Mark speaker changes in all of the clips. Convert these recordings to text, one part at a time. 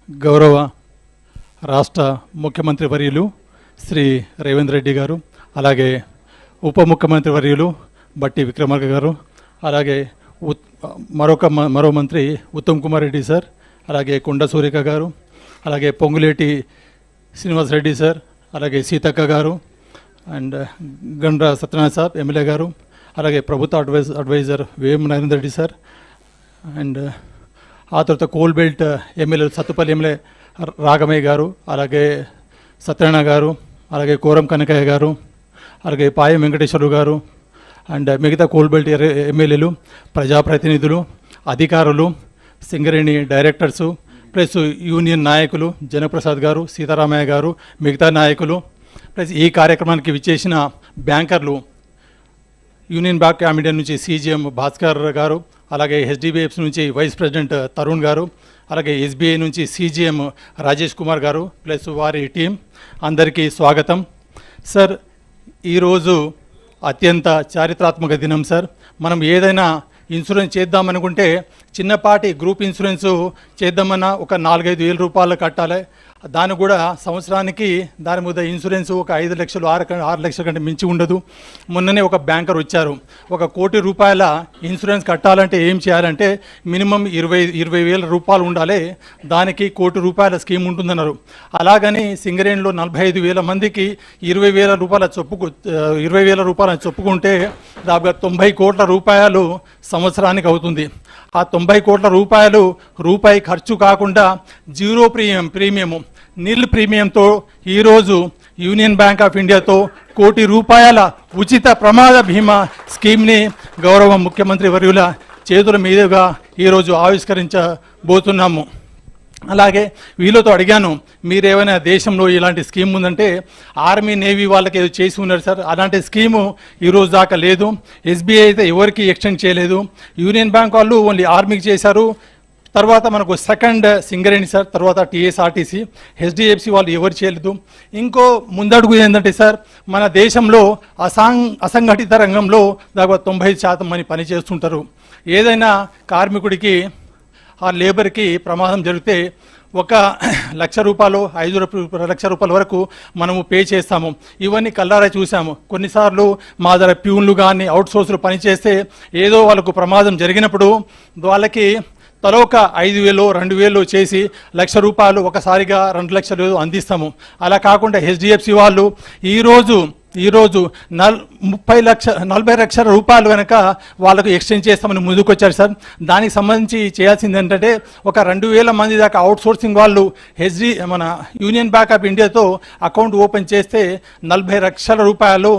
Speaker 1: గౌరవ రాష్ట్ర ముఖ్యమంత్రి వర్యులు శ్రీ రేవంత్ రెడ్డి గారు, అలాగే ఉప ముఖ్యమంత్రి వర్యులు బట్టి విక్రమార్క గారు, అలాగే మరో మంత్రి ఉత్తమ్ కుమార్ రెడ్డి సార్, అలాగే కొండ సూరిక గారు, అలాగే పొంగులేటి శ్రీనివాస్ రెడ్డి సార్, అలాగే సీతక్క గారు and Gandra Satyanarayana Saab MLA గారు, అలాగే ప్రభుత్వ advisor Vem Narendra Reddy sir and ఆ తర్వాత coal belt MLA Sathupalli MLA Ragamayi గారు, అలాగే సత్యనారాయణ గారు, అలాగే కోరం కనకయ్య గారు, అలాగే పాయం వెంకటేశ్వరు గారు అండ్ మిగతా కోల్ బెల్ట్ ఎమ్మెల్యేలు, ప్రజాప్రతినిధులు, అధికారులు, సింగరేణి డైరెక్టర్సు ప్లస్ యూనియన్ నాయకులు జనప్రసాద్ గారు, సీతారామయ్య గారు, మిగతా నాయకులు ప్లస్ ఈ కార్యక్రమానికి విచ్చేసిన బ్యాంకర్లు, యూనియన్ బ్యాంక్ ఆఫ్ ఇండియా నుంచి సీజీఎం భాస్కర్ గారు, అలాగే హెచ్డిబిఎఫ్సి నుంచి వైస్ ప్రెసిడెంట్ తరుణ్ గారు, అలాగే ఎస్బీఐ నుంచి సీజీఎం రాజేష్ కుమార్ గారు ప్లస్ వారి టీం, అందరికీ స్వాగతం. సార్, ఈరోజు అత్యంత చారిత్రాత్మక దినం సార్. మనం ఏదైనా ఇన్సూరెన్స్ చేద్దామనుకుంటే చిన్నపాటి గ్రూప్ ఇన్సూరెన్సు చేద్దామన్నా ఒక 4-5 వేల రూపాయలు కట్టాలి. దాని కూడా సంవత్సరానికి దాని మీద ఇన్సూరెన్స్ ఒక 5 లక్షలు 6 లక్షల కంటే మించి ఉండదు. మొన్ననే ఒక బ్యాంకర్ వచ్చారు, 1 కోటి రూపాయల ఇన్సూరెన్స్ కట్టాలంటే ఏం చేయాలంటే మినిమం 20 వేల రూపాయలు ఉండాలి, దానికి 1 కోటి రూపాయల స్కీమ్ ఉంటుందన్నారు. అలాగని సింగరేణిలో 45 వేల మందికి 20 వేల రూపాయల చెప్పుకుంటే దాదాపుగా 90 కోట్ల రూపాయలు సంవత్సరానికి అవుతుంది. ఆ 90 కోట్ల రూపాయలు రూపాయి ఖర్చు కాకుండా జీరో ప్రీమియము నిల్ ప్రీమియంతో ఈరోజు యూనియన్ బ్యాంక్ ఆఫ్ ఇండియాతో 1 కోటి రూపాయల ఉచిత ప్రమాద బీమా స్కీమ్ని గౌరవ ముఖ్యమంత్రి వర్యుల చేతుల మీదుగా ఈరోజు ఆవిష్కరించబోతున్నాము. అలాగే వీళ్ళతో అడిగాను, మీరేమైనా దేశంలో ఇలాంటి స్కీమ్ ఉందంటే ఆర్మీ నేవీ వాళ్ళకి ఏదో చేసి ఉన్నారు సార్, అలాంటి స్కీము ఈరోజు దాకా లేదు. ఎస్బీఐ అయితే ఎవరికి ఎక్స్టెండ్ చేయలేదు, యూనియన్ బ్యాంక్ వాళ్ళు ఓన్లీ ఆర్మీకి చేశారు. తర్వాత మనకు సెకండ్ సింగరేణి సార్, తర్వాత టీఎస్ఆర్టీసీ, హెచ్డిఎఫ్సి వాళ్ళు ఎవరు చేయలేదు. ఇంకో ముందడుగు ఏంటంటే సార్, మన దేశంలో అసంఘటిత రంగంలో దాదాపు 90% మంది పని చేస్తుంటారు. ఏదైనా కార్మికుడికి ఆ లేబర్కి ప్రమాదం జరిగితే 1 లక్ష రూపాయలు 5 లక్షల రూపాయల వరకు మనము పే చేస్తాము. ఇవన్నీ కల్లారా చూసాము. కొన్నిసార్లు మా దగ్గర ప్యూన్లు కానీ అవుట్సోర్స్లు పనిచేస్తే ఏదో వాళ్ళకు ప్రమాదం జరిగినప్పుడు వాళ్ళకి తలొక 5,000 2,000 చేసి 1 లక్ష రూపాయలు ఒకసారిగా 2 లక్షలు అందిస్తాము. అలా కాకుండా హెచ్డిఎఫ్సి వాళ్ళు ఈరోజు 40 లక్షల రూపాయలు కనుక వాళ్ళకు ఎక్స్టెండ్ చేస్తామని ముందుకు వచ్చారు సార్. దానికి సంబంధించి చేయాల్సింది ఏంటంటే ఒక 2,000 మంది దాకా అవుట్సోర్సింగ్ వాళ్ళు మన యూనియన్ బ్యాంక్ ఆఫ్ ఇండియాతో అకౌంట్ ఓపెన్ చేస్తే 40 లక్షల రూపాయలు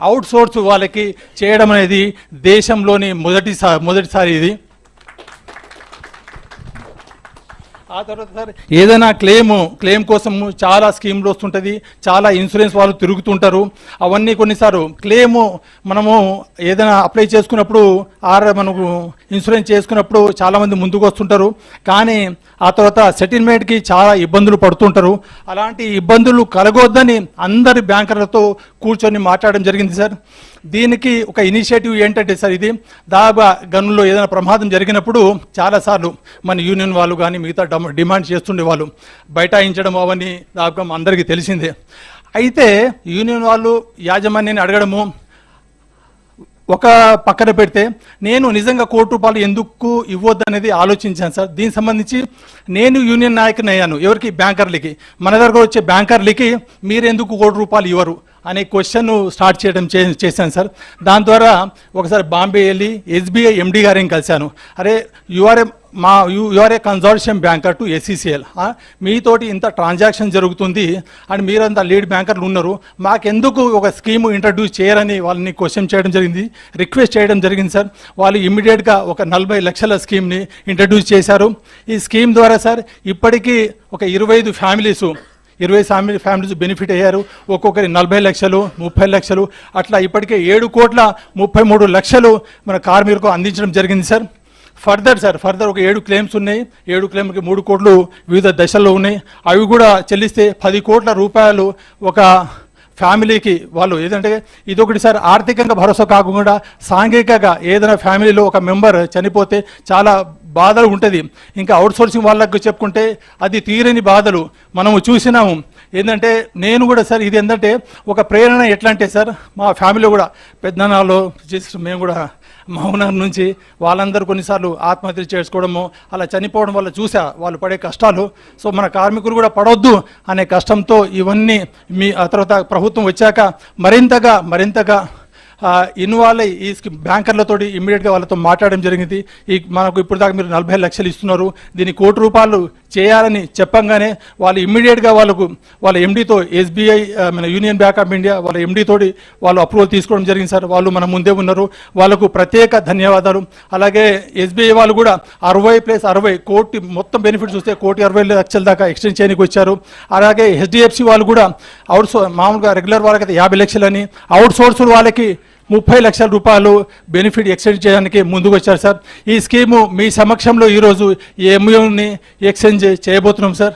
Speaker 1: అవుట్సోర్స్ వాళ్ళకి చేయడం అనేది దేశంలోని మొదటిసారి ఇది. ఆ తర్వాత సార్, ఏదైనా క్లెయిమ్ కోసం చాలా స్కీమ్లు వస్తుంటుంది, చాలా ఇన్సూరెన్స్ వాళ్ళు తిరుగుతుంటారు. అవన్నీ కొన్నిసార్లు క్లెయిము మనము ఏదైనా అప్లై చేసుకున్నప్పుడు మనకు ఇన్సూరెన్స్ చేసుకున్నప్పుడు చాలామంది ముందుకు వస్తుంటారు, కానీ ఆ తర్వాత సెటిల్మెంట్కి చాలా ఇబ్బందులు పడుతుంటారు. అలాంటి ఇబ్బందులు కలగొద్దని అందరి బ్యాంకర్లతో కూర్చొని మాట్లాడడం జరిగింది సార్. దీనికి ఒక ఇనిషియేటివ్ ఏంటంటే సార్, ఇది దాదాపుగా గనుల్లో ఏదైనా ప్రమాదం జరిగినప్పుడు చాలాసార్లు మన యూనియన్ వాళ్ళు కానీ మిగతా డిమాండ్ చేస్తుండే వాళ్ళు బైఠాయించడం అవన్నీ దాదాపుగా అందరికీ తెలిసిందే. అయితే యూనియన్ వాళ్ళు యాజమాన్యాన్ని అడగడము ఒక పక్కన పెడితే నేను నిజంగా 1 కోటి రూపాయలు ఎందుకు ఇవ్వద్దు అనేది ఆలోచించాను సార్. దీనికి సంబంధించి నేను యూనియన్ నాయకుని అయ్యాను. ఎవరికి? బ్యాంకర్లకి. మన దగ్గర వచ్చే బ్యాంకర్లకి మీరెందుకు 1 కోటి రూపాయలు ఇవ్వరు అనే క్వశ్చన్ స్టార్ట్ చేశాను సార్. దాని ద్వారా ఒకసారి బాంబే వెళ్ళి ఎస్బీఐ ఎండి గారిని కలిశాను. అరే, you are a consortium banker to SCCL, మీతోటి ఇంత ట్రాన్సాక్షన్ జరుగుతుంది అండ్ మీరంతా లీడ్ బ్యాంకర్లు ఉన్నారు, మాకెందుకు ఒక స్కీము ఇంట్రడ్యూస్ చేయరని వాళ్ళని క్వశ్చన్ చేయడం జరిగింది, రిక్వెస్ట్ చేయడం జరిగింది సార్. వాళ్ళు ఇమ్మీడియట్గా ఒక 40 లక్షల స్కీమ్ని ఇంట్రడ్యూస్ చేశారు. ఈ స్కీమ్ ద్వారా సార్ ఇప్పటికీ ఒక 25 ఫ్యామిలీస్ బెనిఫిట్ అయ్యారు. ఒక్కొక్కరి 40 లక్షలు 30 లక్షలు అట్లా ఇప్పటికే 7,33 లక్షలు మన కార్మికులకు అందించడం జరిగింది సార్. ఫర్దర్ ఒక 7 క్లెయిమ్స్ ఉన్నాయి. 7 క్లెయిమ్కి 3 కోట్లు వివిధ దశల్లో ఉన్నాయి. అవి కూడా చెల్లిస్తే 10 కోట్ల రూపాయలు ఒక ఫ్యామిలీకి వాళ్ళు ఏదంటే ఇదొకటి సార్, ఆర్థికంగా భరోసా కాకుండా సాంఘికంగా ఏదైనా ఫ్యామిలీలో ఒక మెంబర్ చనిపోతే చాలా బాధలు ఉంటుంది. ఇంకా అవుట్ సోర్సింగ్ వాళ్ళకు చెప్పుకుంటే అది తీరని బాధలు మనము చూసినాము. ఏంటంటే నేను కూడా సార్ ఇది ఏంటంటే ఒక ప్రేరణ ఎట్లా అంటే సార్ మా ఫ్యామిలీలో కూడా పెద్దనాలో చేసి మేము కూడా మౌనం నుంచి వాళ్ళందరూ కొన్నిసార్లు ఆత్మహత్య చేసుకోవడము అలా చనిపోవడం వల్ల చూసా వాళ్ళు పడే కష్టాలు. సో మన కార్మికులు కూడా పడవద్దు అనే కష్టంతో ఇవన్నీ ఆ తర్వాత ప్రభుత్వం వచ్చాక మరింతగా ఇన్వాల్వ్ అయ్యి ఈ బ్యాంకర్లతోటి ఇమ్మీడియట్గా వాళ్ళతో మాట్లాడడం జరిగింది. మనకు ఇప్పుడు దాకా మీరు 40 లక్షలు ఇస్తున్నారు, దీన్ని ₹1,00,00,000 చేయాలని చెప్పంగానే వాళ్ళు ఇమ్మీడియట్గా వాళ్ళ ఎండీతో SBI మన యూనియన్ బ్యాంక్ ఆఫ్ ఇండియా వాళ్ళ ఎండీ తోటి వాళ్ళు అప్రూవల్ తీసుకోవడం జరిగింది సార్. వాళ్ళు మన ముందే ఉన్నారు, వాళ్ళకు ప్రత్యేక ధన్యవాదాలు. అలాగే SBI వాళ్ళు కూడా 60+60 కోటి మొత్తం బెనిఫిట్స్ వస్తే ₹1,60,00,000 దాకా ఎక్స్టెండ్ చేయడానికి వచ్చారు. అలాగే HDFC వాళ్ళు కూడా మామూలుగా రెగ్యులర్ వాళ్ళకైతే 50 లక్షలని, అవుట్ సోర్స్ వాళ్ళకి ₹30 లక్షల బెనిఫిట్ ఎక్స్టెండ్ చేయడానికి ముందుకు వచ్చారు సార్. ఈ స్కీము మీ సమక్షంలో ఈరోజు ఈ MOUని ఎక్స్టెండ్ చేయబోతున్నాం సార్.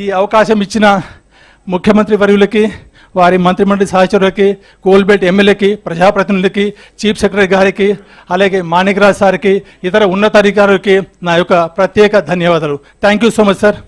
Speaker 1: ఈ అవకాశం ఇచ్చిన ముఖ్యమంత్రి వర్యులకి, వారి మంత్రిమండలి సహచరులకి, కోల్బెట్ ఎమ్మెల్యేకి, ప్రజాప్రతినిధులకి, చీఫ్ సెక్రటరీ గారికి, అలాగే మాణిక్రాజ్ సార్కి, ఇతర ఉన్నతాధికారులకి నా యొక్క ప్రత్యేక ధన్యవాదాలు. Thank you so much sir.